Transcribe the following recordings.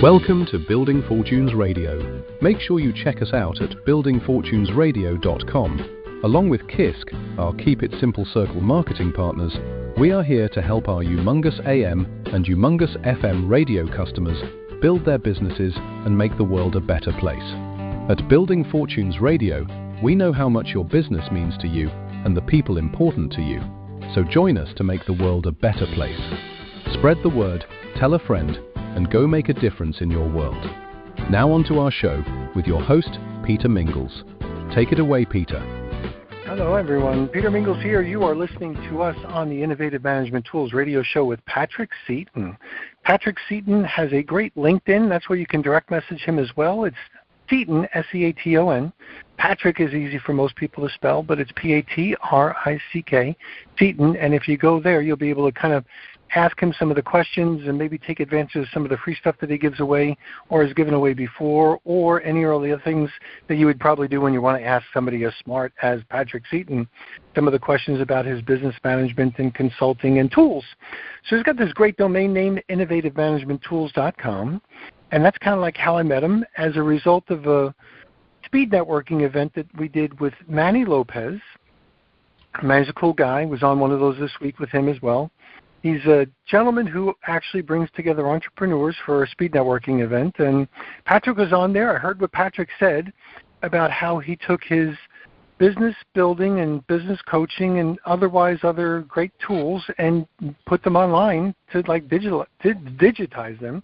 Welcome to Building Fortunes Radio. Make sure you check us out at buildingfortunesradio.com. Along with KISK, our Keep It Simple Circle marketing partners, we are here to help our Humongous AM and Humongous FM radio customers build their businesses and make the world a better place. At Building Fortunes Radio, we know how much your business means to you and the people important to you. So join us to make the world a better place. Spread the word, tell a friend, and go make a difference in your world. Now on to our show with your host, Peter Mingils. Take it away, Peter. Hello, everyone. Peter Mingils here. You are listening to us on the Innovative Management Tools radio show with Patrick Seaton. Patrick Seaton has a great LinkedIn. That's where you can direct message him as well. It's Seaton, S-E-A-T-O-N. Patrick is easy for most people to spell, but it's P-A-T-R-I-C-K, Seaton. And if you go there, you'll be able to kind of ask him some of the questions and maybe take advantage of some of the free stuff that he gives away or has given away before, or any of the other things that you would probably do when you want to ask somebody as smart as Patrick Seaton some of the questions about his business management and consulting and tools. So he's got this great domain name, innovativemanagementtools.com, and that's kind of like how I met him as a result of a speed networking event that we did with Manny Lopez. Manny's a cool guy. Was on one of those this week with him as well. He's a gentleman who actually brings together entrepreneurs for a speed networking event. And Patrick was on there. I heard what Patrick said about how he took his business building and business coaching and otherwise other great tools and put them online to digitize them.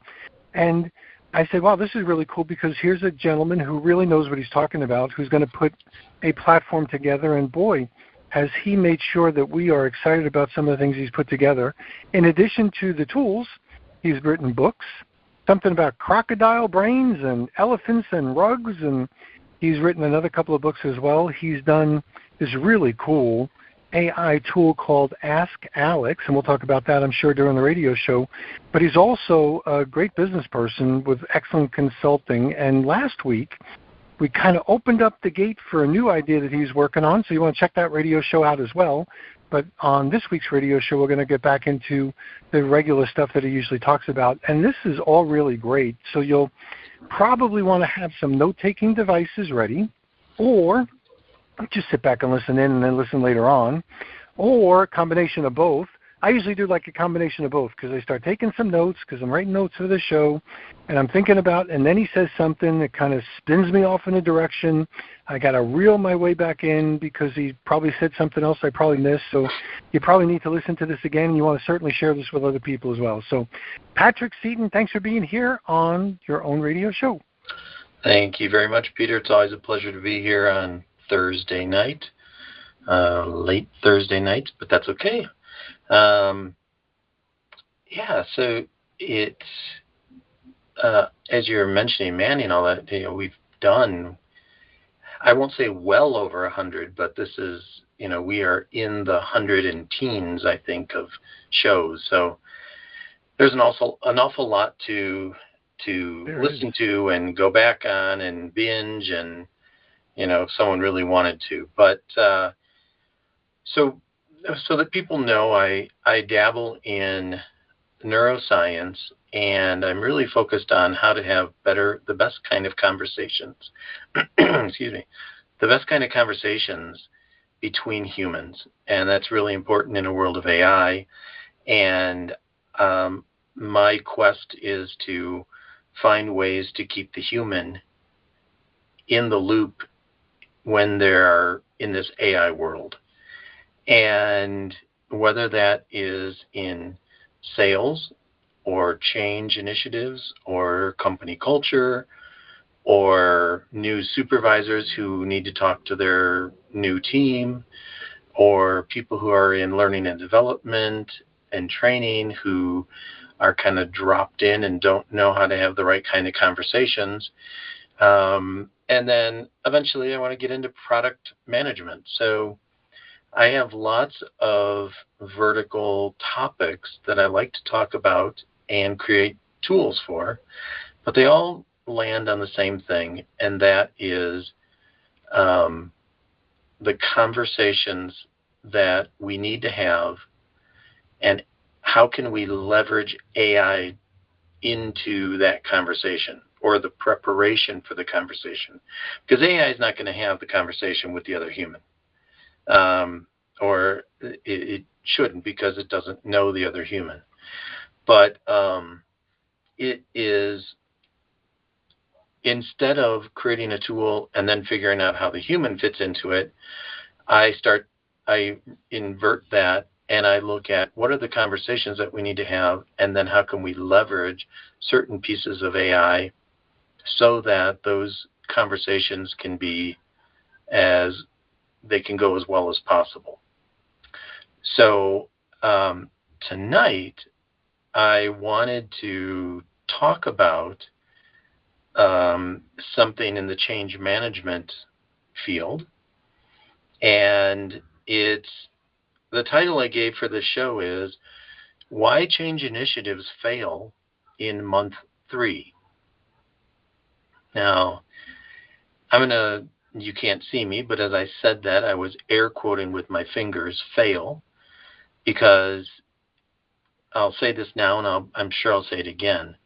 And I said, wow, this is really cool because here's a gentleman who really knows what he's talking about, who's going to put a platform together. And boy, has he made sure that we are excited about some of the things he's put together. In addition to the tools, he's written books, something about crocodile brains and elephants and rugs, and he's written another couple of books as well. He's done this really cool AI tool called Ask Alex, and we'll talk about that, I'm sure, during the radio show. But he's also a great business person with excellent consulting. And last week, we kind of opened up the gate for a new idea that he's working on, so you want to check that radio show out as well. But on this week's radio show, we're going to get back into the regular stuff that he usually talks about. And this is all really great, so you'll probably want to have some note-taking devices ready, or just sit back and listen in and then listen later on, or a combination of both. I usually do like a combination of both because I start taking some notes because I'm writing notes for the show and I'm thinking about, and then he says something that kind of spins me off in a direction. I got to reel my way back in because he probably said something else I probably missed. So you probably need to listen to this again, and you want to certainly share this with other people as well. So Patrick Seaton, thanks for being here on your own radio show. Thank you very much, Peter. It's always a pleasure to be here on Thursday night, late Thursday night, but that's okay. So it's, as you're mentioning, Manny and all that, we've done, I won't say well over 100, but this is, we are in the 100 and teens, I think, of shows. So there's an awful lot to listen to and go back on and binge and, if someone really wanted to. But so that people know, I dabble in neuroscience, and I'm really focused on how to have the best kind of conversations. Excuse me, the best kind of conversations between humans, and that's really important in a world of AI. And my quest is to find ways to keep the human in the loop when they're in this AI world. And whether that is in sales or change initiatives or company culture or new supervisors who need to talk to their new team, or people who are in learning and development and training who are kind of dropped in and don't know how to have the right kind of conversations. And then eventually I want to get into product management. So I have lots of vertical topics that I like to talk about and create tools for, but they all land on the same thing, and that is the conversations that we need to have, and how can we leverage AI into that conversation or the preparation for the conversation. Because AI is not going to have the conversation with the other human. Or it shouldn't, because it doesn't know the other human. But it is, instead of creating a tool and then figuring out how the human fits into it, I invert that, and I look at what are the conversations that we need to have, and then how can we leverage certain pieces of AI so that those conversations can go as well as possible. So tonight, I wanted to talk about something in the change management field, and the title I gave for the show is Why Change Initiatives Fail in Month 3. Now, you can't see me, but as I said that, I was air quoting with my fingers, fail, because I'll say this now, and I'm sure I'll say it again.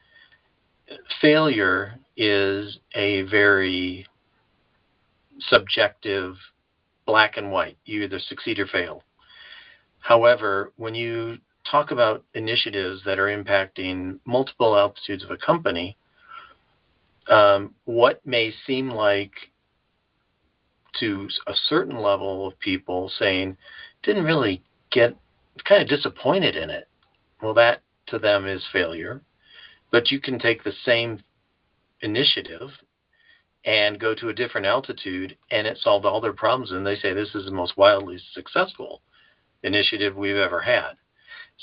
Failure is a very subjective, black and white. You either succeed or fail. However, when you talk about initiatives that are impacting multiple altitudes of a company, what may seem like to a certain level of people saying, didn't really get, kind of disappointed in it. Well, that to them is failure. But you can take the same initiative and go to a different altitude, and it solved all their problems, and they say this is the most wildly successful initiative we've ever had.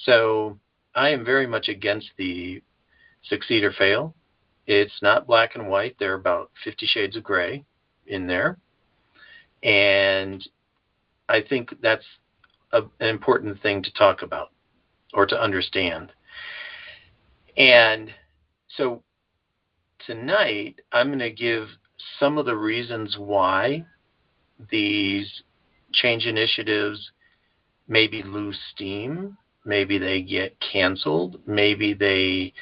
So I am very much against the succeed or fail. It's not black and white. There are about 50 shades of gray in there. And I think that's an important thing to talk about or to understand. And so tonight, I'm going to give some of the reasons why these change initiatives maybe lose steam, maybe they get canceled, maybe they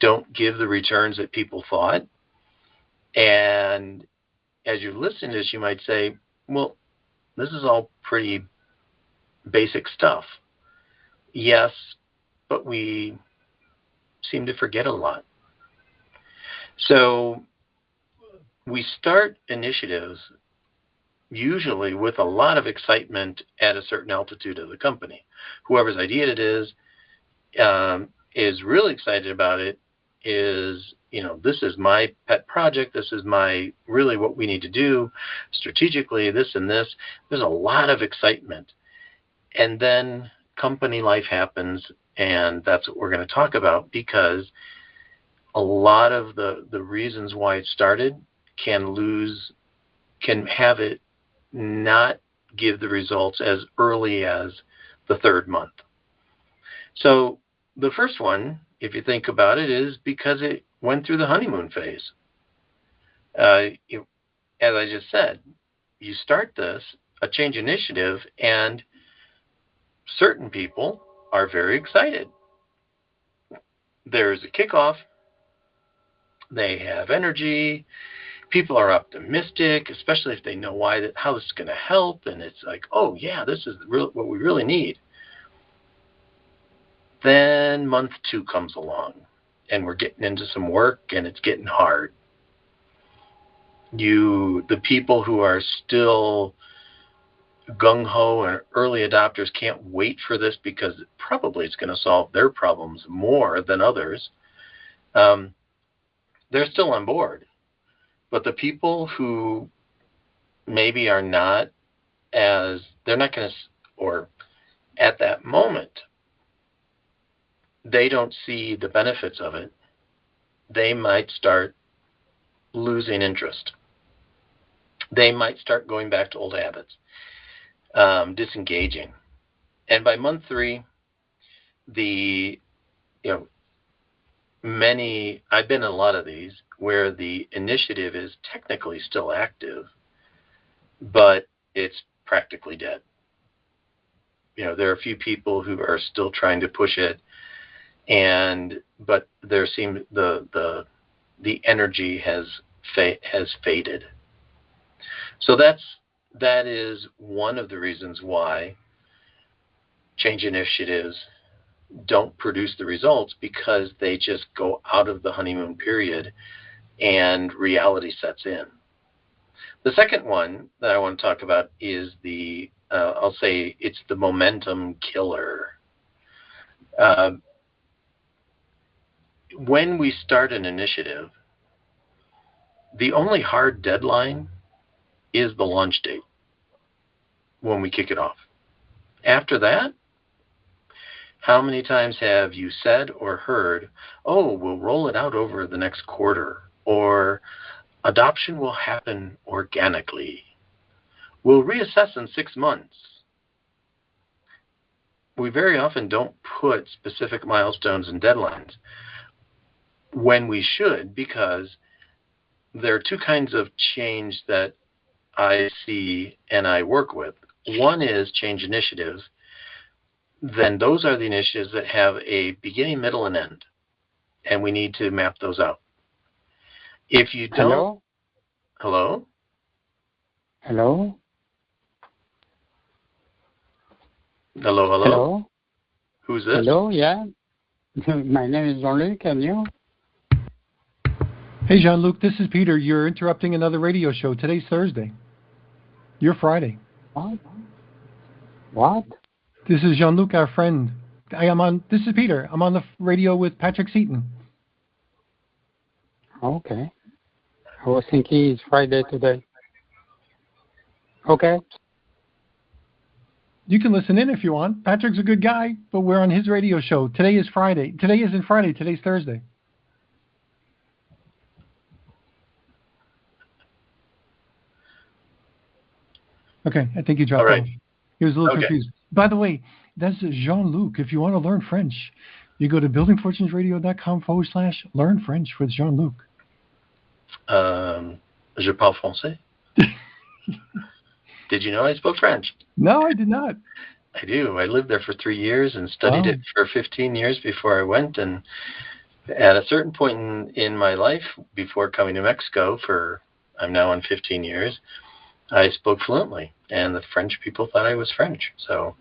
don't give the returns that people thought. And as you listen to this, you might say, well, this is all pretty basic stuff. Yes, but we seem to forget a lot. So we start initiatives usually with a lot of excitement at a certain altitude of the company. Whoever's idea it is really excited about it, is, this is my pet project, this is really what we need to do strategically, this and this. There's a lot of excitement. And then company life happens, and that's what we're going to talk about, because a lot of the reasons why it started can have it not give the results as early as the third month. So the first one, if you think about it, is because it went through the honeymoon phase. As I just said, you start a change initiative, and certain people are very excited. There's a kickoff. They have energy. People are optimistic, especially if they know how this is going to help. And it's like, oh, yeah, this is what we really need. Then month 2 comes along, and we're getting into some work, and it's getting hard. The people who are still gung-ho and early adopters can't wait for this, because probably it's going to solve their problems more than others. They're still on board. But the people who maybe are not they're not going to, or at that moment, they don't see the benefits of it, they might start losing interest. They might start going back to old habits, disengaging. And by month 3, I've been in a lot of these where the initiative is technically still active, but it's practically dead. There are a few people who are still trying to push it, but there seems the energy has faded. So that is one of the reasons why change initiatives don't produce the results, because they just go out of the honeymoon period and reality sets in. The second one that I want to talk about is I'll say it's the momentum killer. When we start an initiative, the only hard deadline is the launch date when we kick it off. After that, how many times have you said or heard, oh, we'll roll it out over the next quarter, or adoption will happen organically, we'll reassess in 6 months? We very often don't put specific milestones and deadlines when we should, because there are two kinds of change that I see and I work with. One is change initiatives. Then those are the initiatives that have a beginning, middle, and end, and we need to map those out. If you don't... Hello? Hello? Hello, hello? Hello? Who's this? Hello, yeah. My name is Jean-Luc, and you? Hey, Jean-Luc, this is Peter. You're interrupting another radio show. Today's Thursday. You're Friday. What? This is Jean-Luc, our friend. This is Peter. I'm on the radio with Patrick Seaton. Okay. I was thinking it's Friday today. Okay. You can listen in if you want. Patrick's a good guy, but we're on his radio show. Today is Friday. Today isn't Friday. Today's Thursday. Okay, I think he dropped off. He was a little confused. By the way, that's Jean-Luc. If you want to learn French, you go to buildingfortunesradio.com/learn French with Jean-Luc. Je parle français. Did you know I spoke French? No, I did not. I do. I lived there for 3 years and studied it for 15 years before I went. And at a certain point in my life, before coming to Mexico I'm now on 15 years, I spoke fluently, and the French people thought I was French. So,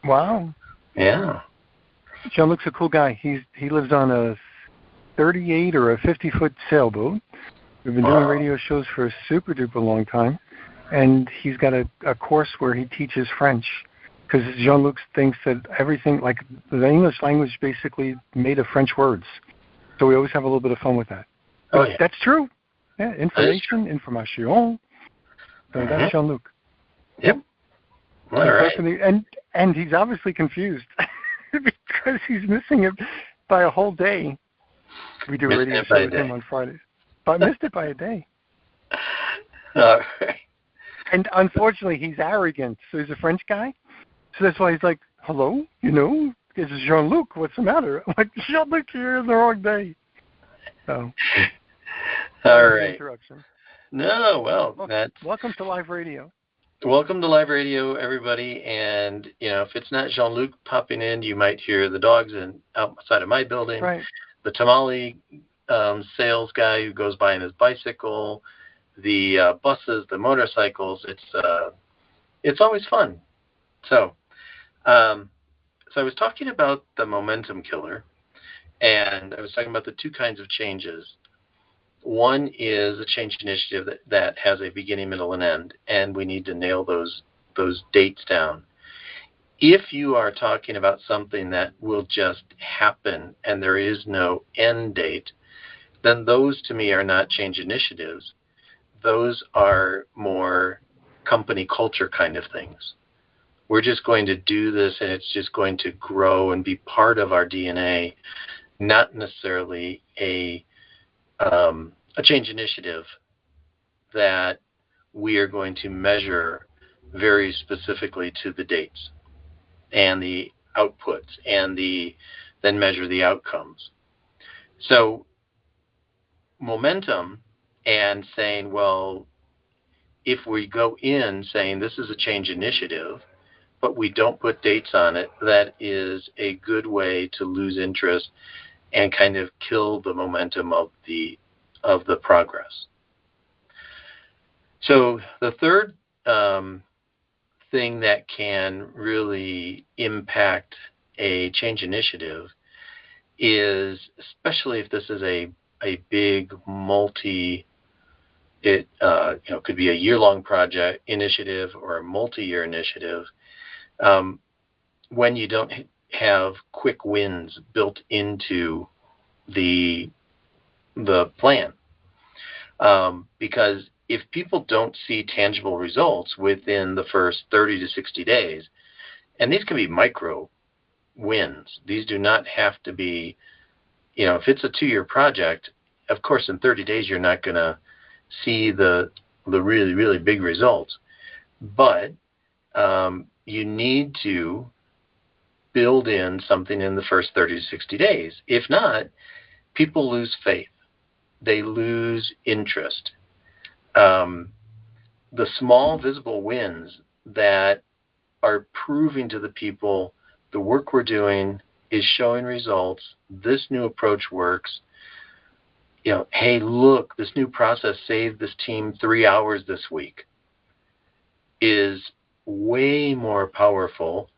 wow, yeah. Jean-Luc's a cool guy. He lives on a 38 or a 50-foot sailboat. We've been doing radio shows for a super duper long time, and he's got a course where he teaches French, because Jean-Luc thinks that everything, like the English language, basically made of French words. So we always have a little bit of fun with that. Oh, yeah. That's true. Yeah, information. So that's Jean-Luc. Yep. All right. And he's obviously confused because he's missing it by a whole day. We do a radio show with him on Fridays. But I missed it by a day. All right. And unfortunately, he's arrogant. So he's a French guy. So that's why he's like, hello, this is Jean-Luc. What's the matter? I'm like, Jean-Luc, you're in the wrong day. So. All right. Interruption. No, well, welcome to live radio. Welcome to live radio, everybody. And, if it's not Jean-Luc popping in, you might hear the dogs outside of my building. Right. The tamale sales guy who goes by on his bicycle, the buses, the motorcycles. It's always fun. So I was talking about the momentum killer, and I was talking about the two kinds of changes. One is a change initiative that has a beginning, middle, and end, and we need to nail those dates down. If you are talking about something that will just happen and there is no end date, then those to me are not change initiatives. Those are more company culture kind of things. We're just going to do this and it's just going to grow and be part of our DNA, not necessarily a change initiative that we are going to measure very specifically to the dates and the outputs and then measure the outcomes. So momentum and saying, well, if we go in saying this is a change initiative, but we don't put dates on it, that is a good way to lose interest and kind of kill the momentum of the progress. So the third thing that can really impact a change initiative is, especially if this is a big it could be a year-long project initiative or a multi-year initiative, when you don't have quick wins built into the plan. Because if people don't see tangible results within the first 30 to 60 days, and these can be micro wins. These do not have to be, if it's a 2-year project, of course in 30 days you're not going to see the really, really big results. But you need to build in something in the first 30 to 60 days. If not, people lose faith. They lose interest. The small visible wins that are proving to the people the work we're doing is showing results, this new approach works, hey, look, this new process saved this team 3 hours this week, is way more powerful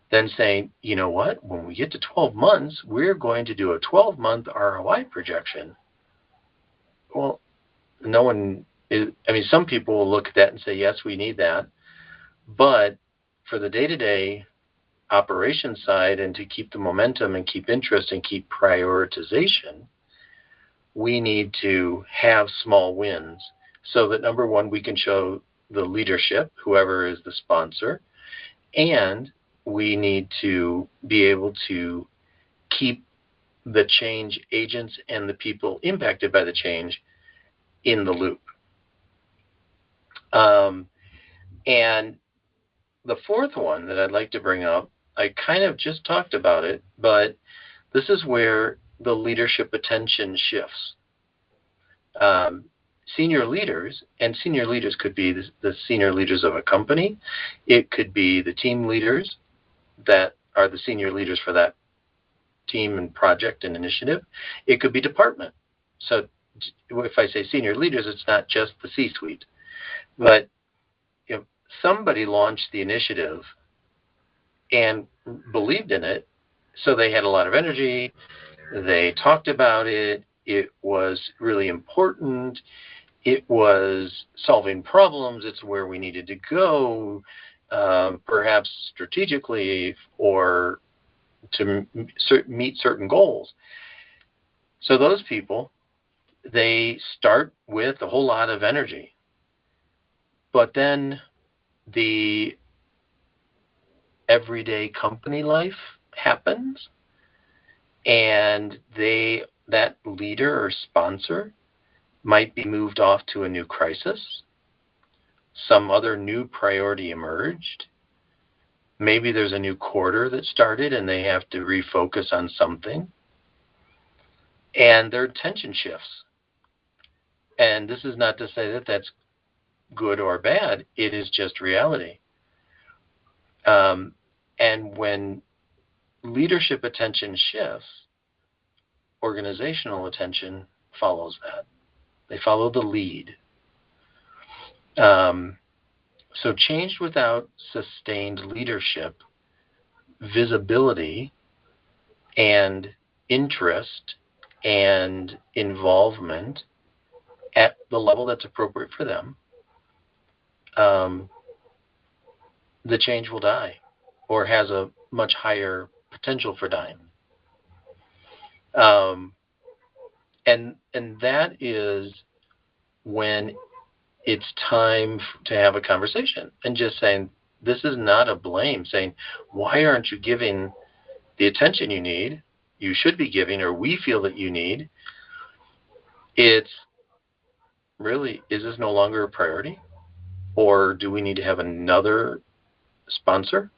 than saying, you know what, when we get to 12 months, we're going to do a 12-month ROI projection. Well, no one is, some people will look at that and say, yes, we need that. But for the day-to-day operations side and to keep the momentum and keep interest and keep prioritization, we need to have small wins so that, number one, we can show the leadership, whoever is the sponsor, and we need to be able to keep the change agents and the people impacted by the change in the loop. And the fourth one that I'd like to bring up, I kind of just talked about it, but this is where the leadership attention shifts. Senior leaders, and senior leaders could be the senior leaders of a company. It could be the team leaders that are the senior leaders for that team and project and initiative. It could be department. So if I say senior leaders, it's not just the C-suite. But somebody launched the initiative and believed in it, so they had a lot of energy. They talked about it. It was really important. It was solving problems. It's where we needed to go, perhaps strategically or to meet certain goals. So those people, they start with a whole lot of energy. But then the everyday company life happens, and that leader or sponsor might be moved off to a new crisis. Some other new priority emerged. Maybe there's a new quarter that started and they have to refocus on something. And their attention shifts. And this is not to say that that's good or bad. It is just reality. And when leadership attention shifts, organizational attention follows that. They follow the lead. So change without sustained leadership, visibility, and interest and involvement at the level that's appropriate for them, the change will die or has a much higher potential for dying. And that is when it's time to have a conversation and just saying, this is not a blame, saying, why aren't you giving the attention you should be giving, or we feel that you need? It's really, is this no longer a priority? Or do we need to have another sponsor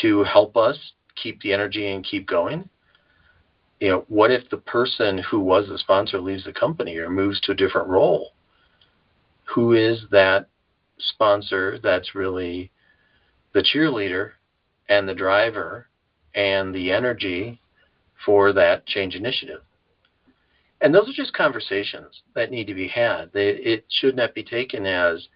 to help us keep the energy and keep going? What if the person who was the sponsor leaves the company or moves to a different role? Who is that sponsor that's really the cheerleader and the driver and the energy for that change initiative. And those are just conversations that need to be had. It should not be taken as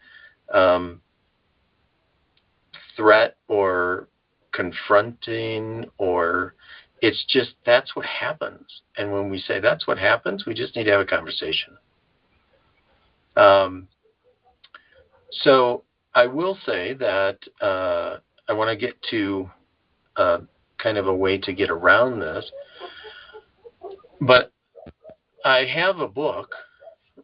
threat or confronting, or it's just that's what happens. And when we say that's what happens, we just need to have a conversation. So I will say that I want to get to kind of a way to get around this. But I have a book.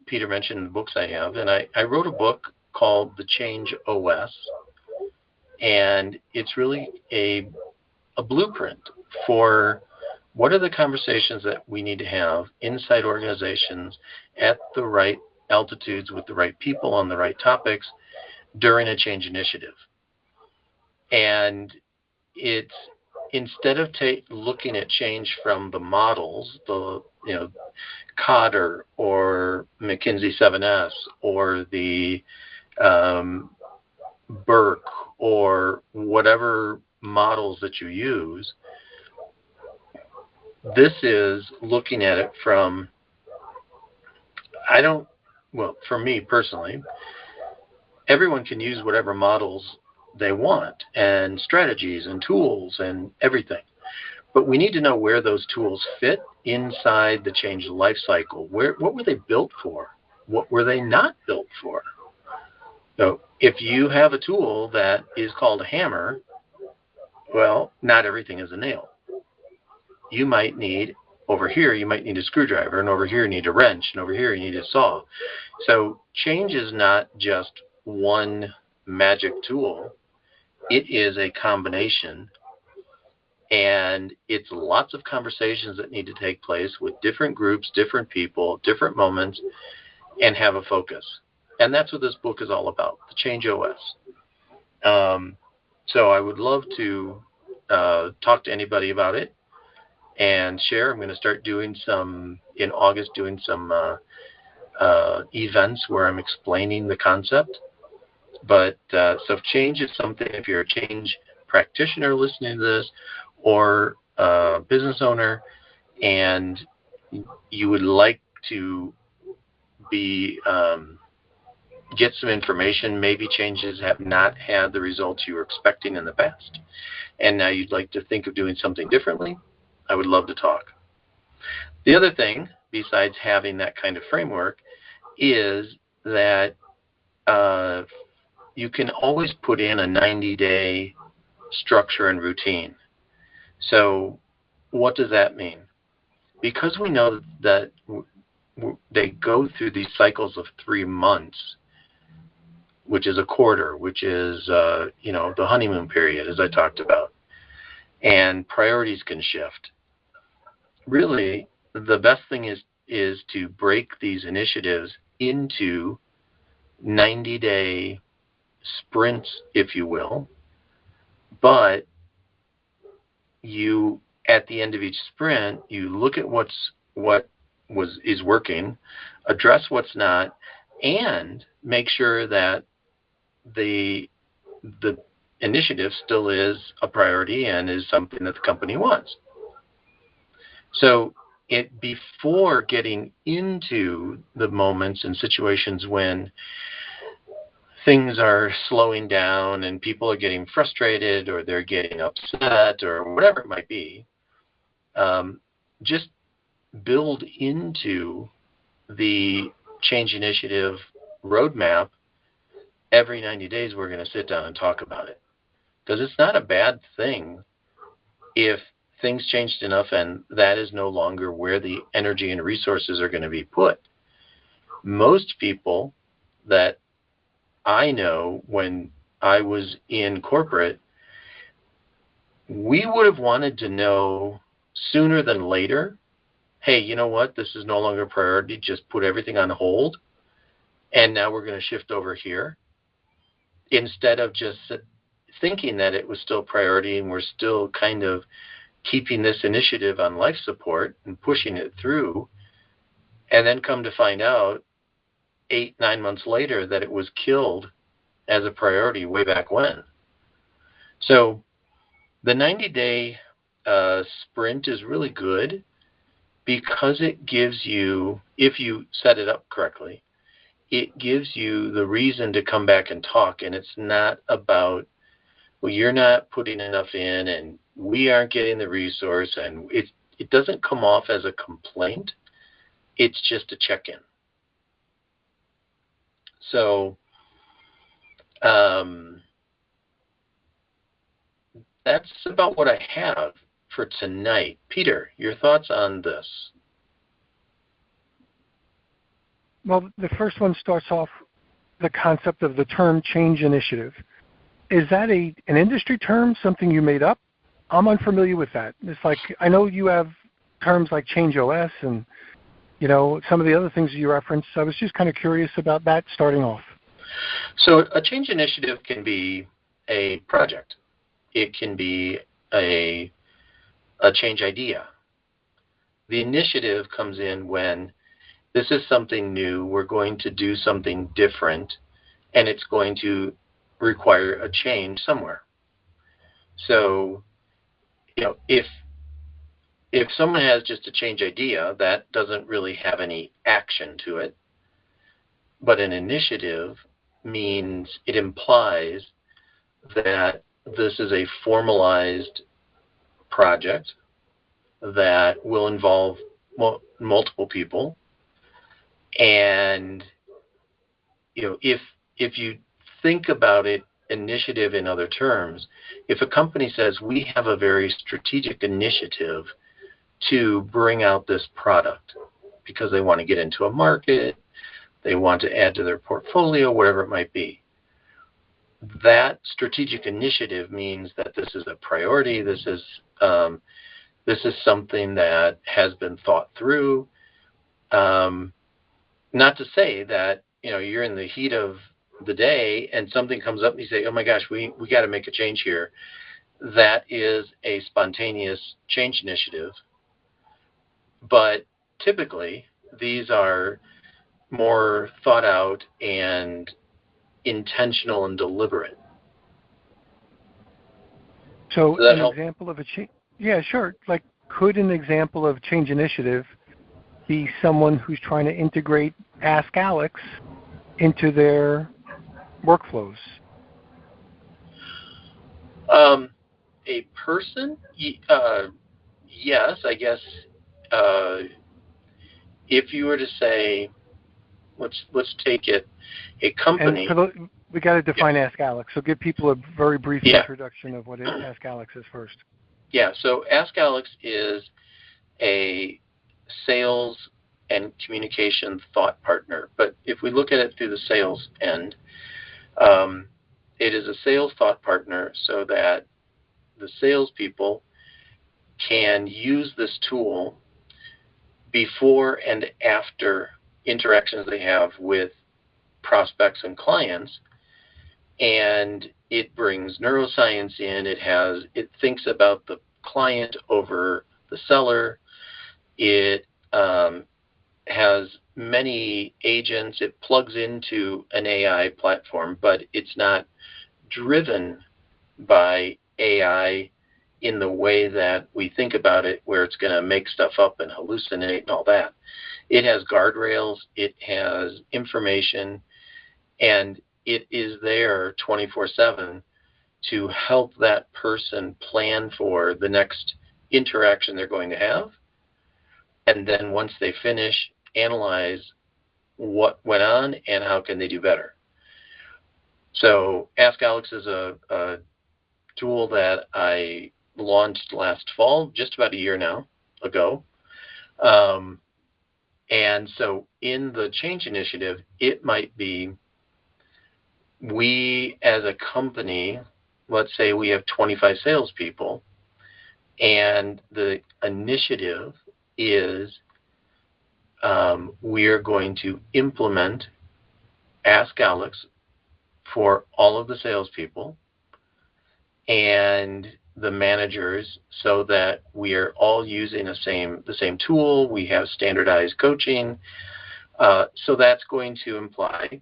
Peter mentioned the books I have, and I wrote a book called The Change OS, and it's really a blueprint for what are the conversations that we need to have inside organizations at the right altitudes with the right people on the right topics during a change initiative. And it's instead of looking at change from the models, the Cotter or McKinsey 7S or the Burke or whatever models that you use, this is looking at it from, for me personally, everyone can use whatever models they want and strategies and tools and everything. But we need to know where those tools fit inside the change life cycle. What were they built for? What were they not built for? So if you have a tool that is called a hammer, well, not everything is a nail. You might need, over here, you might need a screwdriver, and over here you need a wrench, and over here you need a saw. So change is not just one magic tool. It is a combination, and it's lots of conversations that need to take place with different groups, different people, different moments, and have a focus. And that's what this book is all about, The Change OS. So I would love to talk to anybody about it and share. I'm going to start doing in August, events where I'm explaining the concept. But so if change is something, if you're a change practitioner listening to this, or a business owner, and you would like to get some information, maybe changes have not had the results you were expecting in the past, and now you'd like to think of doing something differently, I would love to talk. The other thing, besides having that kind of framework, is that you can always put in a 90-day structure and routine. So what does that mean? Because we know that they go through these cycles of 3 months, which is a quarter, which is the honeymoon period, as I talked about, and priorities can shift. Really, the best thing is to break these initiatives into 90-day sprints, if you will, but you, at the end of each sprint, you look at what is working, address what's not, and make sure that the initiative still is a priority and is something that the company wants. So before getting into the moments and situations when things are slowing down and people are getting frustrated or they're getting upset or whatever it might be, just build into the change initiative roadmap. Every 90 days we're going to sit down and talk about it, because it's not a bad thing if things changed enough and that is no longer where the energy and resources are going to be put. Most people that I know, when I was in corporate, we would have wanted to know sooner than later, hey, you know what, this is no longer a priority, just put everything on hold, and now we're going to shift over here, instead of just thinking that it was still priority and we're still kind of keeping this initiative on life support and pushing it through, and then come to find out 8-9 months later that it was killed as a priority way back when. So the 90-day sprint is really good because it gives you, if you set it up correctly, it gives you the reason to come back and talk. And it's not about, well, you're not putting enough in and we aren't getting the resource, and it doesn't come off as a complaint. It's just a check-in. So that's about what I have for tonight. Peter, your thoughts on this? Well, the first one starts off the concept of the term change initiative. Is that an industry term, something you made up? I'm unfamiliar with that. It's like, I know you have terms like Change OS and, you know, some of the other things you referenced. I was just kind of curious about that starting off. So a change initiative can be a project. It can be a change idea. The initiative comes in when this is something new, we're going to do something different, and it's going to require a change somewhere. So, you know, if someone has just a change idea, that doesn't really have any action to it. But an initiative means, it implies that this is a formalized project that will involve multiple people. And, you know, if you think about it, initiative in other terms, if a company says we have a very strategic initiative to bring out this product because they want to get into a market, they want to add to their portfolio, whatever it might be, that strategic initiative means that this is a priority. This is something that has been thought through. Not to say that, you know, you're in the heat of the day and something comes up and you say, oh my gosh, we got to make a change here. That is a spontaneous change initiative. But typically, these are more thought out and intentional and deliberate. So an example of a change, yeah, sure. Like, could an example of change initiative be someone who's trying to integrate Ask Alex into their workflows? A person? Yes, I guess. If you were to say, let's take it, a company. And we got to define Ask Alex. So give people a very brief introduction of what Ask Alex is first. Yeah. So Ask Alex is a sales and communication thought partner. But if we look at it through the sales end, it is a sales thought partner so that the salespeople can use this tool before and after interactions they have with prospects and clients. And it brings neuroscience in. It thinks about the client over the seller. It has many agents. It plugs into an AI platform, but it's not driven by AI in the way that we think about it, where it's going to make stuff up and hallucinate and all that. It has guardrails, it has information, and it is there 24/7 to help that person plan for the next interaction they're going to have. And then once they finish, analyze what went on and how can they do better. So Ask Alex is a tool that I launched last fall, just about a year now ago. And so in the change initiative, it might be, we as a company, let's say we have 25 salespeople, and the initiative is we are going to implement Ask Alex for all of the salespeople and the managers, so that we are all using the same tool. We have standardized coaching. So that's going to imply,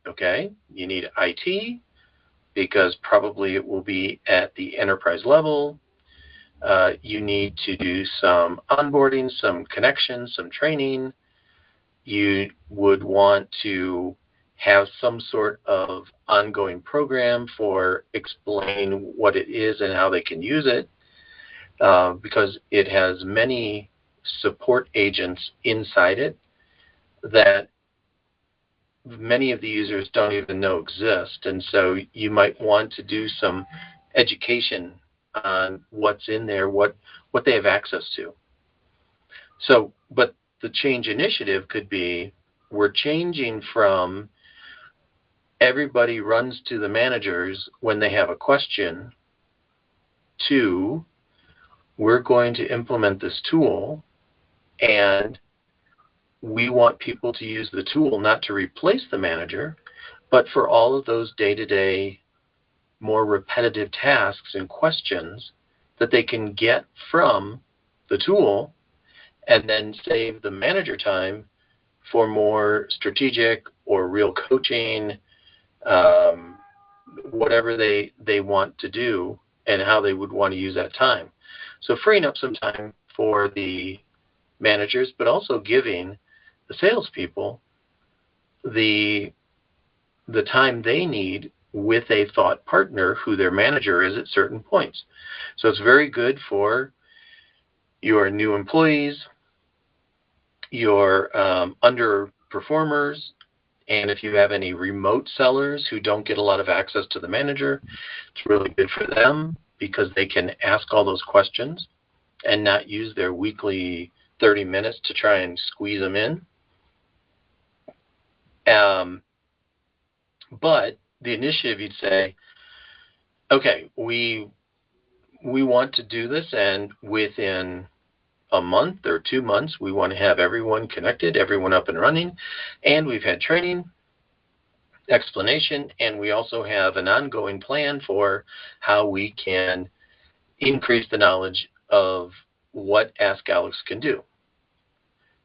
okay, you need IT, because probably it will be at the enterprise level. You need to do some onboarding, some connections, some training. You would want to have some sort of ongoing program for explaining what it is and how they can use it, because it has many support agents inside it that many of the users don't even know exist. And so you might want to do some education on what's in there, what they have access to. So, but the change initiative could be, we're changing from everybody runs to the managers when they have a question to, we're going to implement this tool, and we want people to use the tool not to replace the manager, but for all of those day-to-day, more repetitive tasks and questions that they can get from the tool, and then save the manager time for more strategic or real coaching, whatever they want to do and how they would want to use that time. So freeing up some time for the managers, but also giving the salespeople the time they need with a thought partner who their manager is at certain points. So it's very good for your new employees, your underperformers, and if you have any remote sellers who don't get a lot of access to the manager, it's really good for them because they can ask all those questions and not use their weekly 30 minutes to try and squeeze them in. But the initiative, you'd say, okay, we want to do this, and within a month or 2 months, we want to have everyone connected, everyone up and running, and we've had training, explanation, and we also have an ongoing plan for how we can increase the knowledge of what Ask Alex can do.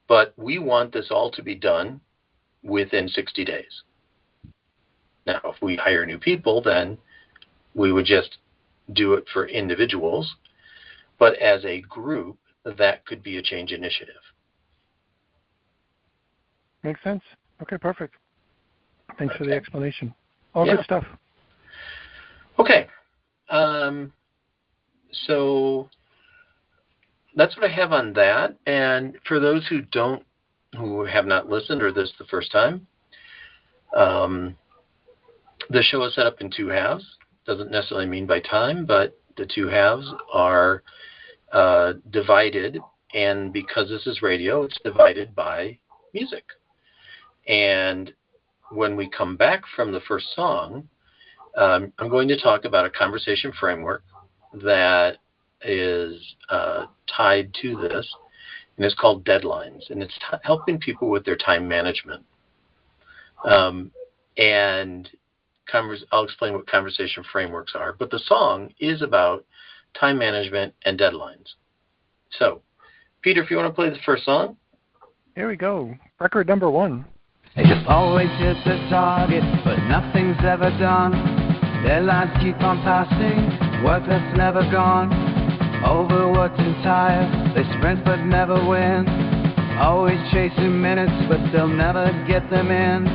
But we want this all to be done within 60 days. Now, if we hire new people, then we would just do it for individuals. But as a group, that could be a change initiative. Makes sense. Okay, perfect. Thanks for the explanation. All good stuff. Okay. So that's what I have on that. And for those who have not listened, or this is the first time, the show is set up in two halves. Doesn't necessarily mean by time, but the two halves are divided, and because this is radio, it's divided by music. And when we come back from the first song, I'm going to talk about a conversation framework that is tied to this, and it's called Deadlines, and it's helping people with their time management. And I'll explain what conversation frameworks are, but the song is about time management and deadlines. So, Peter, if you want to play the first song. Here we go. Record number 1. You always hit the target, but nothing's ever done. Deadlines keep on passing, work that's never gone. Overworked and tired, they sprint but never win. Always chasing minutes, but they'll never get them in.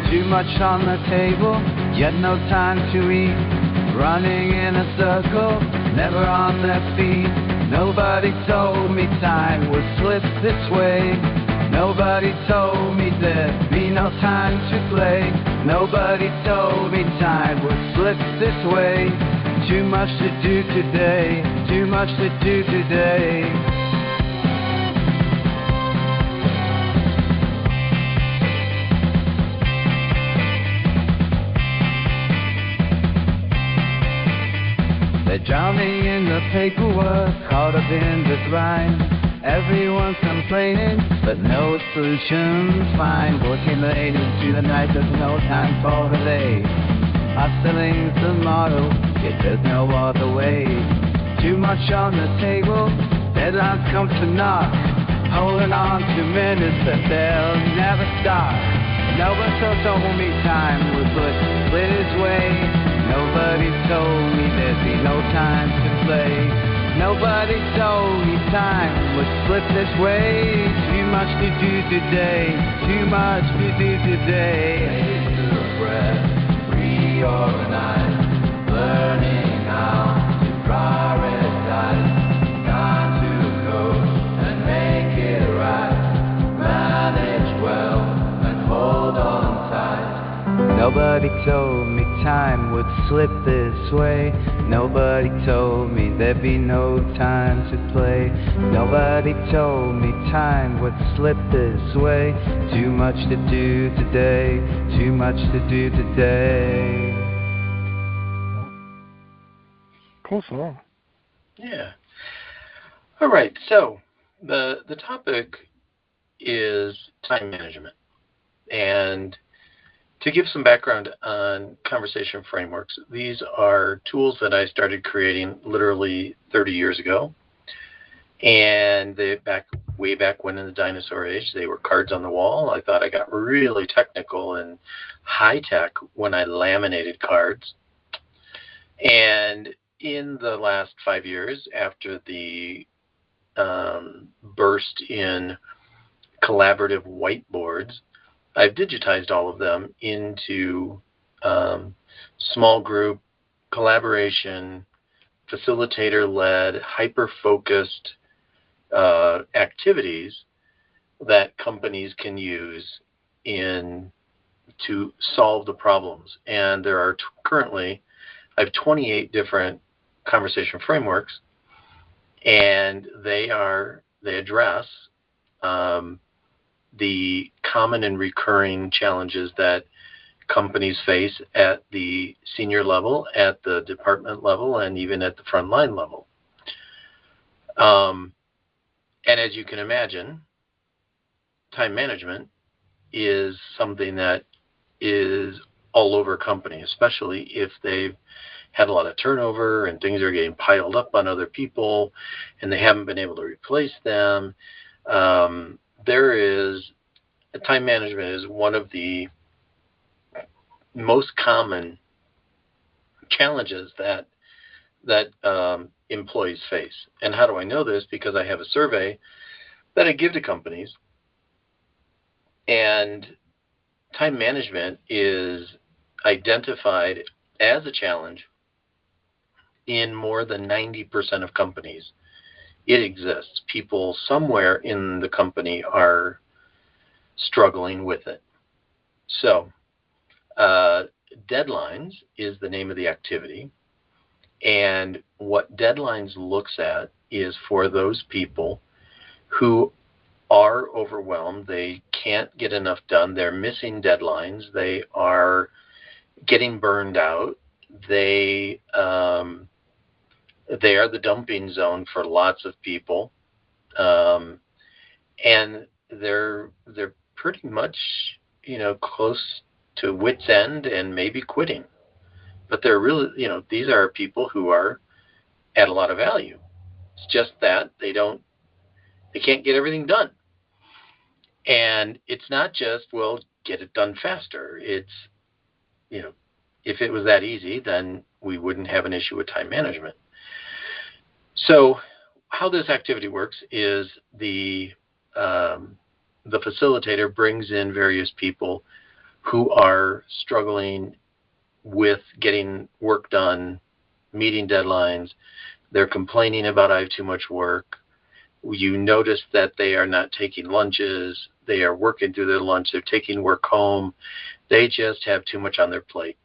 Too much on the table, yet no time to eat. Running in a circle, never on their feet. Nobody told me time would slip this way. Nobody told me there'd be no time to play. Nobody told me time would slip this way. Too much to do today, too much to do today. They're drowning in the paperwork, caught up in the grind. Everyone's complaining, but no solutions find. Working late into the night, there's no time for delay. Hustling's the motto, yet there's no other way. Too much on the table, deadlines come to knock. Holding on to minutes that they'll never stop. Nobody told me time would split its way. Nobody told me there'd be no time to play. Nobody told me time would slip this way. Too much to do today. Too much to do today. Take a breath, reorganize, learning how to prioritize. Time to coach and make it right. Manage well and hold on tight. Nobody told me time would slip this way. Nobody told me there'd be no time to play. Nobody told me time would slip this way. Too much to do today. Too much to do today. Cool song. Yeah. All right. So the topic is time management. And to give some background on conversation frameworks, these are tools that I started creating literally 30 years ago. And way back when in the dinosaur age, they were cards on the wall. I thought I got really technical and high tech when I laminated cards. And in the last 5 years, after the burst in collaborative whiteboards, I've digitized all of them into small group, collaboration, facilitator-led, hyper-focused activities that companies can use to solve the problems. And there are currently, I have 28 different conversation frameworks, and they address the common and recurring challenges that companies face at the senior level, at the department level, and even at the frontline level. And as you can imagine, time management is something that is all over a company, especially if they've had a lot of turnover and things are getting piled up on other people and they haven't been able to replace them. Time management is one of the most common challenges that employees face. And how do I know this? Because I have a survey that I give to companies, and time management is identified as a challenge in more than 90% of companies. It exists. People somewhere in the company are struggling with it. So, deadlines is the name of the activity. And what deadlines looks at is for those people who are overwhelmed, they can't get enough done, they're missing deadlines, they are getting burned out, they are the dumping zone for lots of people, and they're pretty much, close to wit's end and maybe quitting. But they're really, these are people who are at a lot of value. It's just that they can't get everything done. And it's not just, get it done faster. It's, if it was that easy, then we wouldn't have an issue with time management. So how this activity works is the facilitator brings in various people who are struggling with getting work done, meeting deadlines. They're complaining about I have too much work. You notice that they are not taking lunches. They are working through their lunch. They're taking work home. They just have too much on their plate.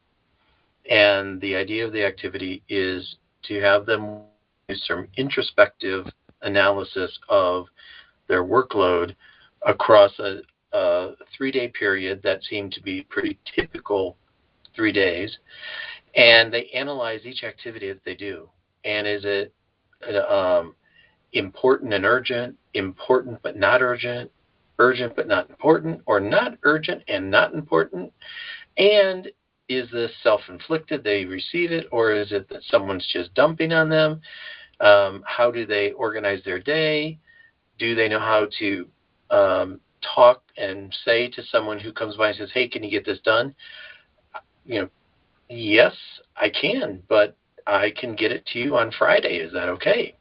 And the idea of the activity is to have them do some introspective analysis of their workload across a 3-day period that seemed to be pretty typical 3 days, and they analyze each activity that they do. And is it important and urgent, important but not urgent, urgent but not important, or not urgent and not important? And is this self-inflicted, they receive it, or is it that someone's just dumping on them? How do they organize their day? Do they know how to talk and say to someone who comes by and says, hey, can you get this done? Yes, I can, but I can get it to you on Friday. Is that okay?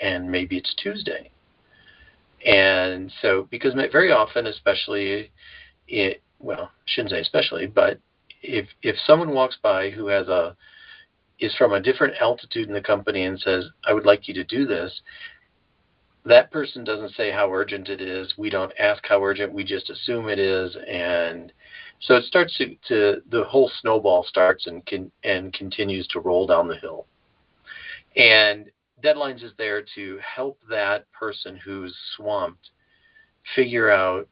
And maybe it's Tuesday. And so, because very often, especially, shouldn't say especially, but if someone walks by who is from a different altitude in the company and says, I would like you to do this, that person doesn't say how urgent it is. We don't ask how urgent. We just assume it is. And so it starts the whole snowball starts and continues to roll down the hill. And Deadlines is there to help that person who's swamped figure out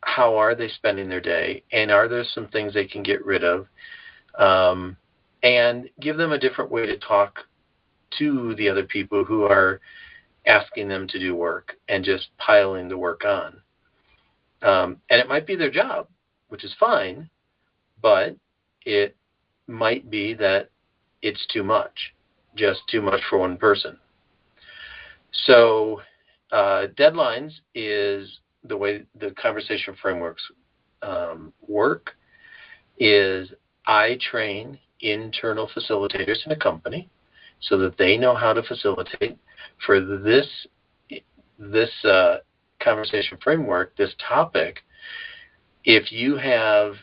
how are they spending their day, and are there some things they can get rid of, and give them a different way to talk to the other people who are asking them to do work and just piling the work on. And it might be their job, which is fine, but it might be that it's too much, just too much for one person. So Deadlines is the way the conversation frameworks work is I train internal facilitators in a company so that they know how to facilitate for this conversation framework, this topic. If you have,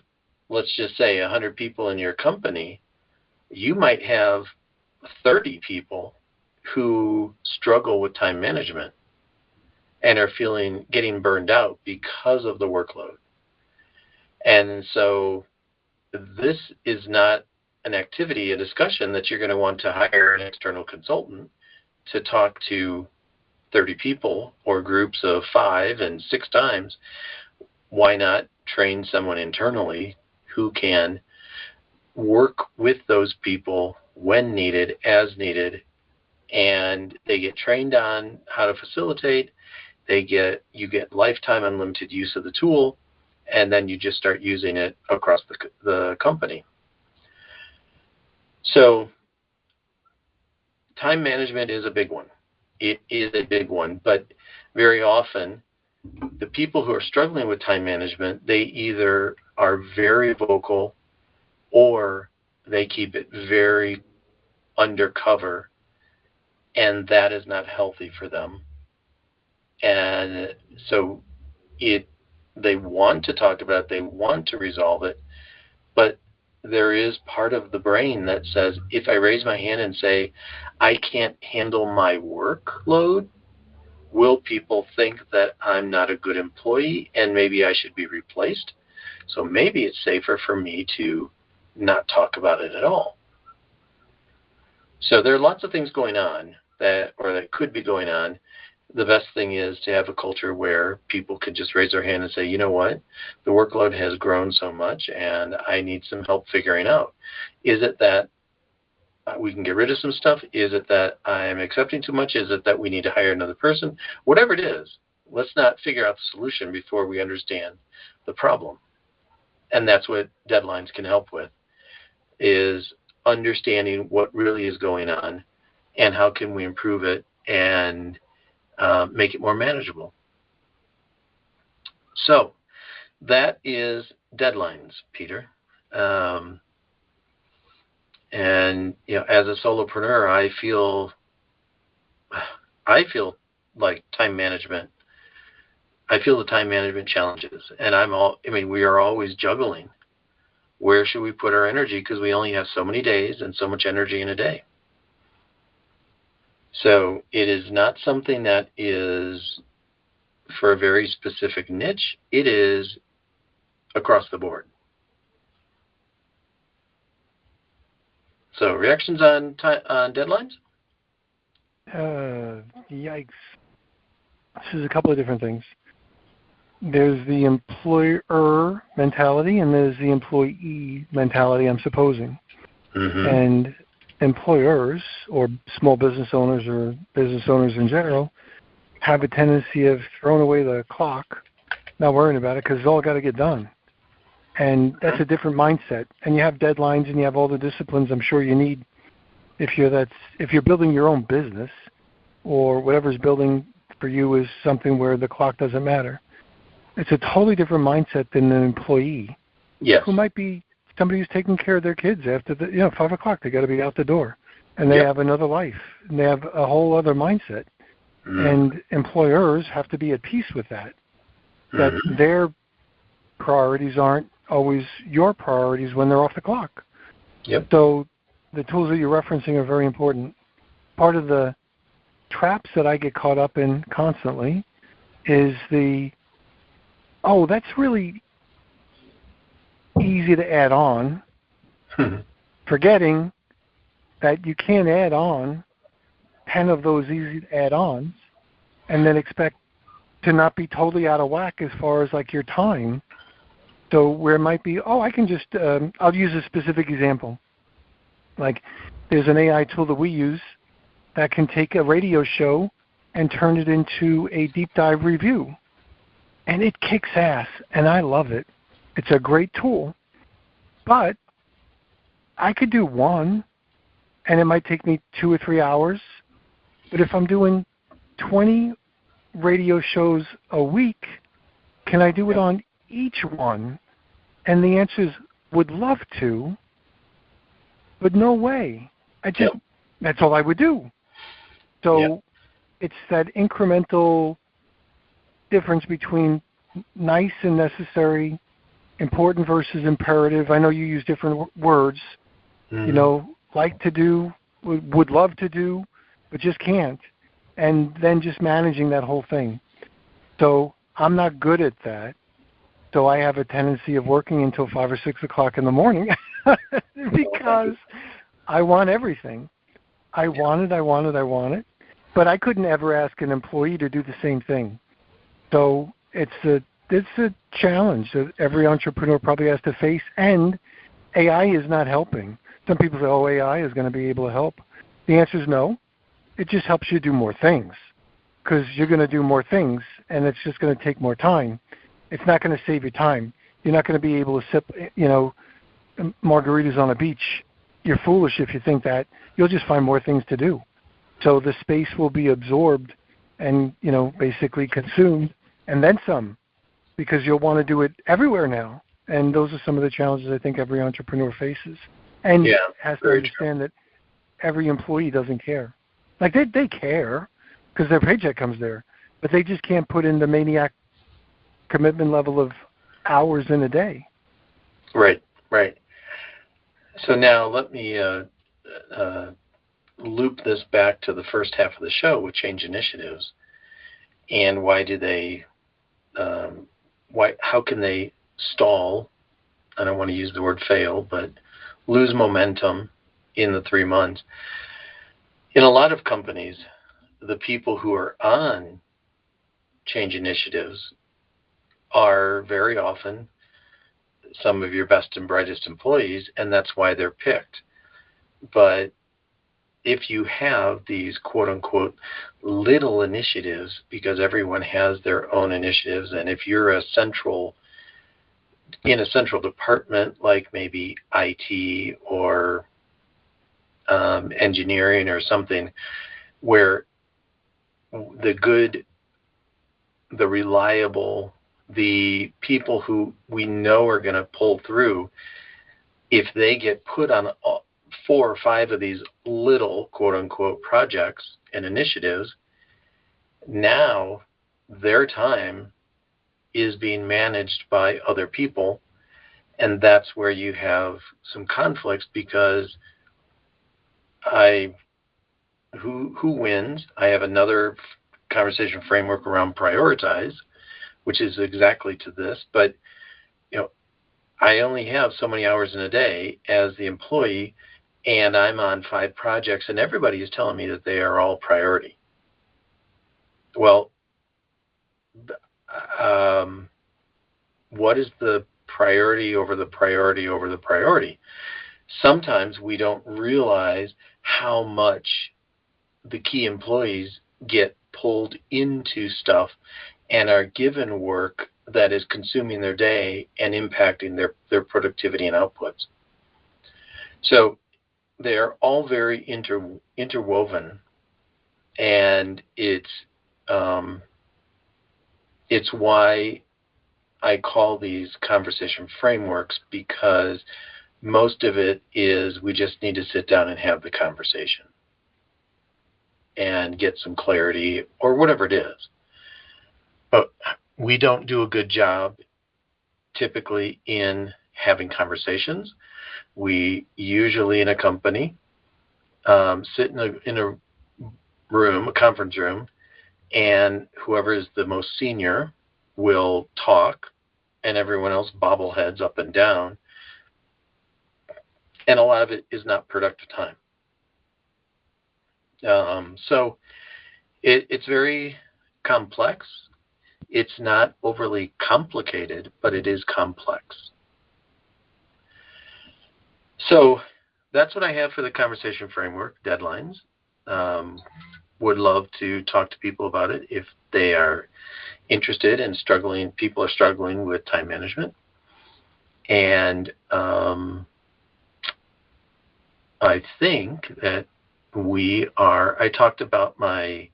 let's just say, 100 people in your company, you might have 30 people who struggle with time management and are getting burned out because of the workload. And so this is not an activity, a discussion that you're going to want to hire an external consultant to talk to 30 people or groups of 5 and 6 times. Why not train someone internally who can work with those people when needed, as needed, and they get trained on how to facilitate. You get lifetime unlimited use of the tool, and then you just start using it across the company. So time management is a big one. It is a big one, but very often the people who are struggling with time management, they either are very vocal or they keep it very undercover, and that is not healthy for them. And so they want to talk about it, they want to resolve it, but there is part of the brain that says, if I raise my hand and say, I can't handle my workload, will people think that I'm not a good employee and maybe I should be replaced? So maybe it's safer for me to not talk about it at all. So there are lots of things going on that could be going on. The best thing is to have a culture where people can just raise their hand and say, you know what, the workload has grown so much and I need some help figuring out. Is it that we can get rid of some stuff? Is it that I'm accepting too much? Is it that we need to hire another person? Whatever it is, let's not figure out the solution before we understand the problem. And that's what Deadlines can help with, is understanding what really is going on and how can we improve it and make it more manageable. So that is Deadlines, Peter. And as a solopreneur, I feel like time management. I feel the time management challenges, and we are always juggling. Where should we put our energy? Because we only have so many days and so much energy in a day. So it is not something that is for a very specific niche. It is across the board. So reactions on Deadlines? Yikes. This is a couple of different things. There's the employer mentality and there's the employee mentality, I'm supposing. Mm-hmm. And employers or small business owners or business owners in general have a tendency of throwing away the clock, not worrying about it because it's all got to get done. And that's a different mindset. And you have deadlines and you have all the disciplines I'm sure you need if you're building your own business or whatever's building for you is something where the clock doesn't matter. It's a totally different mindset than an employee Yes. who might be somebody who's taking care of their kids after 5 o'clock. They got to be out the door, and they have another life, and they have a whole other mindset. And employers have to be at peace with that. That their priorities aren't always your priorities when they're off the clock. Yep. So the tools that you're referencing are very important. Part of the traps that I get caught up in constantly is that's really easy to add on, forgetting that you can't add on 10 of those easy to add ons and then expect to not be totally out of whack as far as like your time. So where it might be, I can just, I'll use a specific example. Like there's an AI tool that we use that can take a radio show and turn it into a deep dive review. And it kicks ass, and I love it. It's a great tool. But I could do one, and it might take me 2 or 3 hours. But if I'm doing 20 radio shows a week, can I do it on each one? And the answer is, would love to, but no way. That's all I would do. So it's that incremental difference between nice and necessary, important versus imperative. I know you use different words, like to do, would love to do, but just can't. And then just managing that whole thing. So I'm not good at that. So I have a tendency of working until 5 or 6 o'clock in the morning because I want everything. I want it. But I couldn't ever ask an employee to do the same thing. So it's a challenge that every entrepreneur probably has to face, and AI is not helping. Some people say, AI is going to be able to help. The answer is no. It just helps you do more things because you're going to do more things, and it's just going to take more time. It's not going to save you time. You're not going to be able to sip, margaritas on a beach. You're foolish if you think that. You'll just find more things to do. So the space will be absorbed and, basically consumed, and then some, because you'll want to do it everywhere now. And those are some of the challenges I think every entrepreneur faces. And has to understand that every employee doesn't care. Like they care because their paycheck comes there, but they just can't put in the maniac commitment level of hours in a day. Right. So now let me loop this back to the first half of the show with change initiatives, and how can they stall? I don't want to use the word fail, but lose momentum in the 3 months. In a lot of companies, the people who are on change initiatives are very often some of your best and brightest employees, and that's why they're picked. But if you have these quote-unquote little initiatives, because everyone has their own initiatives, and if you're in a central department like maybe IT or engineering or something, where the good, the reliable, the people who we know are going to pull through, if they get put on 4 or 5 of these little quote-unquote projects and initiatives, now their time is being managed by other people, and that's where you have some conflicts because who wins? I have another conversation framework around prioritize, which is exactly to this, but I only have so many hours in a day as the employee, and I'm on 5 projects, and everybody is telling me that they are all priority. Well, what is the priority over the priority over the priority? Sometimes we don't realize how much the key employees get pulled into stuff and are given work that is consuming their day and impacting their productivity and outputs. So they're all very interwoven, and it's why I call these conversation frameworks because most of it is we just need to sit down and have the conversation and get some clarity or whatever it is. But we don't do a good job typically in having conversations. We usually in a company sit in a room, a conference room, and whoever is the most senior will talk and everyone else bobbleheads up and down. And a lot of it is not productive time. So it's very complex. It's not overly complicated, but it is complex. So that's what I have for the conversation framework, deadlines. Would love to talk to people about it if they are interested and struggling. People are struggling with time management. And I think that I talked about my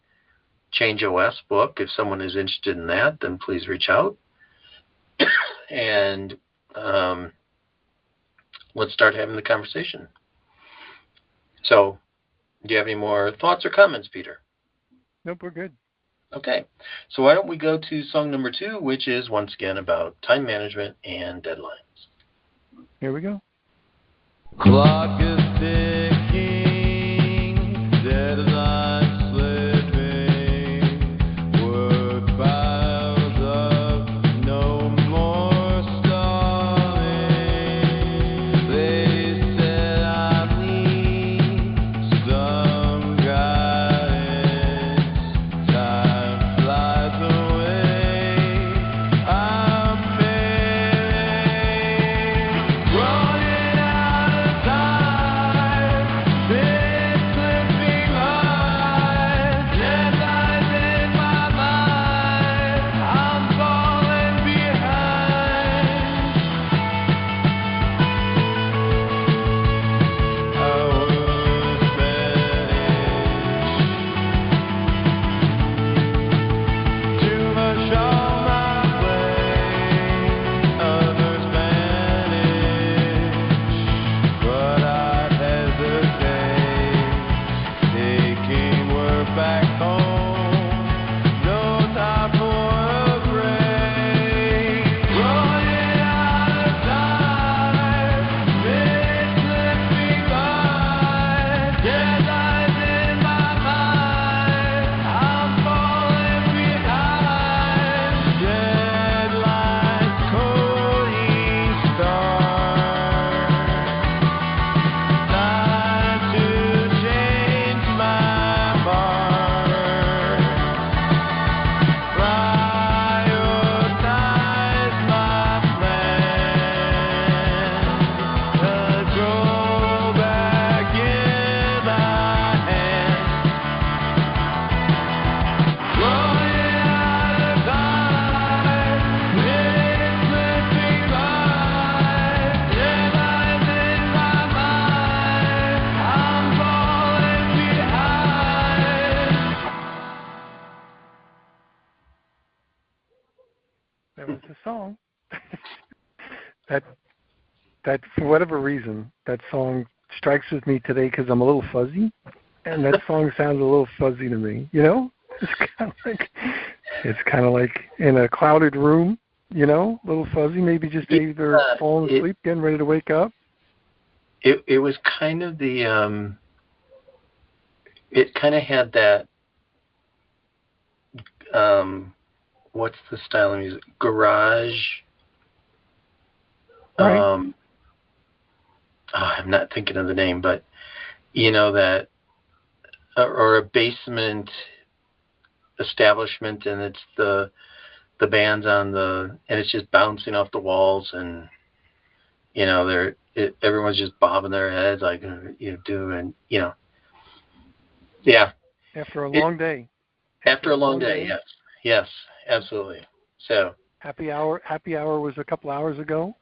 Change OS book. If someone is interested in that, then please reach out. And let's start having the conversation. So, do you have any more thoughts or comments, Peter? Nope, we're good. Okay. So why don't we go to song number 2, which is once again about time management and deadlines. Here we go. Clock is ticking, deadline slipping, work piles up, no more stalling. They said I need some guidance. Time flies away. I'm failing, running out of time. Been slipping by, deadlines in my mind. I'm falling behind. I was finished. Too much on my plate, others manage, but I hesitate. Taking work back home, no time for a break. Running out of time, been slipping by, deadlines in my mind. I'm falling behind. Deadlines, coding start. Time to change my mark. Prioritize my plan. Control back in my hands. Running out of time, been slipping by, deadlines in my mind. I'm falling behind. That was the song. that for whatever reason, that song strikes with me today because I'm a little fuzzy, and that song sounds a little fuzzy to me. You know, it's kind of like in a clouded room. You know, a little fuzzy, maybe just either falling asleep, getting ready to wake up. It was kind of the it kind of had that what's the style of music? Garage. Right. I'm not thinking of the name, but you know that, or a basement establishment, and it's the band's on and it's just bouncing off the walls, and you know everyone's just bobbing their heads like doing yeah. After a long day. After a long day, yes, absolutely. So Happy hour was a couple hours ago.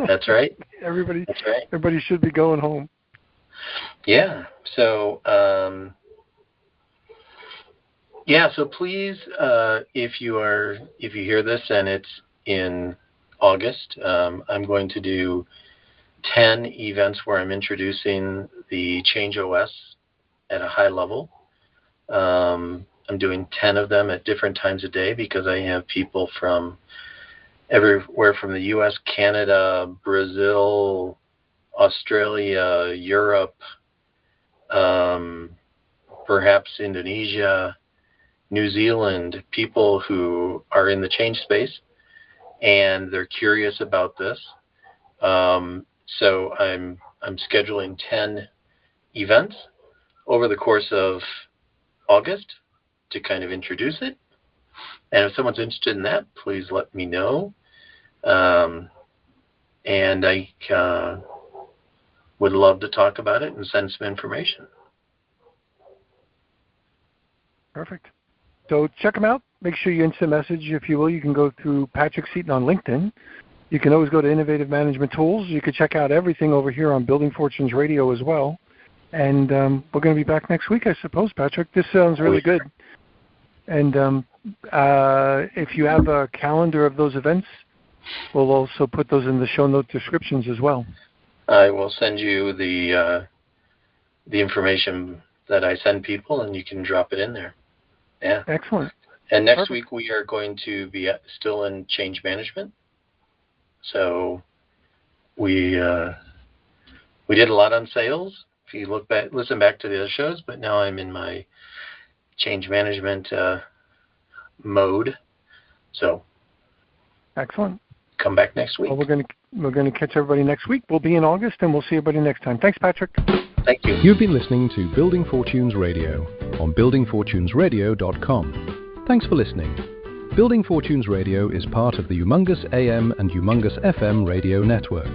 that's right. Everybody That's right. Everybody should be going home. Yeah. So so please, if you hear this and it's in August. I'm going to do 10 events where I'm introducing the Change OS at a high level. I'm doing 10 of them at different times a day because I have people from everywhere from the US, Canada, Brazil, Australia, Europe, perhaps Indonesia, New Zealand, people who are in the change space and they're curious about this. So I'm scheduling 10 events over the course of August to kind of introduce it. And if someone's interested in that, please let me know. And I would love to talk about it and send some information. Perfect. So check them out. Make sure you instant message, if you will. You can go through Patrick Seaton on LinkedIn. You can always go to Innovative Management Tools. You can check out everything over here on Building Fortunes Radio as well. And we're going to be back next week, I suppose, Patrick. This sounds really good. And if you have a calendar of those events, we'll also put those in the show note descriptions as well. I will send you the information that I send people, and you can drop it in there. Yeah. Excellent. And next week we are going to be still in change management. So we did a lot on sales. If you look back, listen back to the other shows, but now I'm in my change management mode. So excellent. Come back next week. Well, we're going to catch everybody next week. We'll be in August, and we'll see everybody next time. Thanks, Patrick. Thank you. You've been listening to Building Fortunes Radio on buildingfortunesradio.com. Thanks for listening. Building Fortunes Radio is part of the Humongous AM and Humongous FM radio network.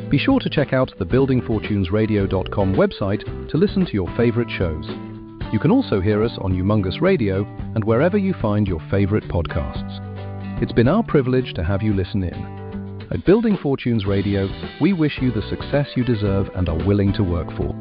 Be sure to check out the buildingfortunesradio.com website to listen to your favorite shows. You can also hear us on Humongous Radio and wherever you find your favorite podcasts. It's been our privilege to have you listen in. At Building Fortunes Radio, we wish you the success you deserve and are willing to work for.